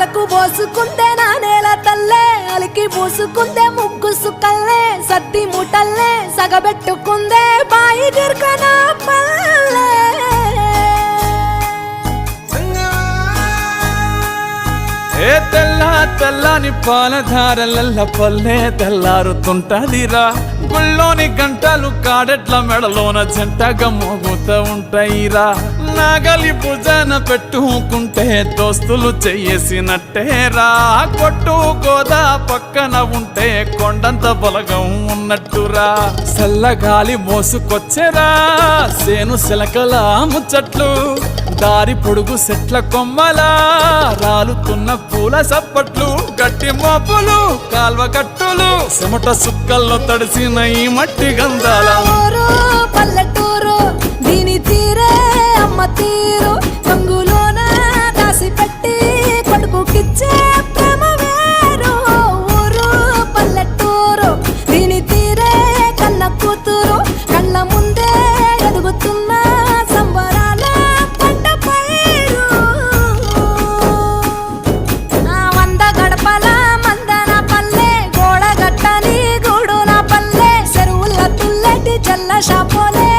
అరకు పోసుకుందే నా నేల తల్లే అలికి పూసుకుందే ముగ్గు సుక్కల్లే సద్ది ముటల్లే సగబెట్టుకుందే బాయి గిర్కనా పల్లె ఏ తెల్ల తెల్లని పాలధారలల్ల పల్లె తెల్లారుతుంటదిరా గుళ్ళోని గంటలు కాడెట్ల మెడలోన జంటగా మోగుతూ ఉంటాయిరా నాగలి భుజన పెట్టుకుంటే దోస్తులు చెయ్యేసినట్టేరా కొట్టు గోదా పక్కన ఉంటే కొండంత బలగం ఉన్నట్టురా చల్లగాలి మోసుకొచ్చెరా సేను సిలకల ముచ్చట్లు దారి పొడుగు సెట్ల కొమ్మలా రాలుతున్న పూల సప్పట్లు గట్టి మోపులు కాల్వ గట్టులు చెమట సుక్కల్లో తడిసిన ఈ మట్టి గంధాల ఊరు పల్లెటూరు దీని తీరే అమ్మ తీరు కంగులోన దాసి పెట్టి కొడుకుకిచ్చే ప్రేమ వేరు ఊరు పల్లెటూరు దీని తీరే కన్న కూతురు కళ్ళ ముందే ఎదుగుతున్న సంబరాల పంట పైరు వంద గడపల మందన పల్లె గోడ గట్టని గూడు నా పల్లె చెరువుల తుల్లటి జల్ల షాపోలే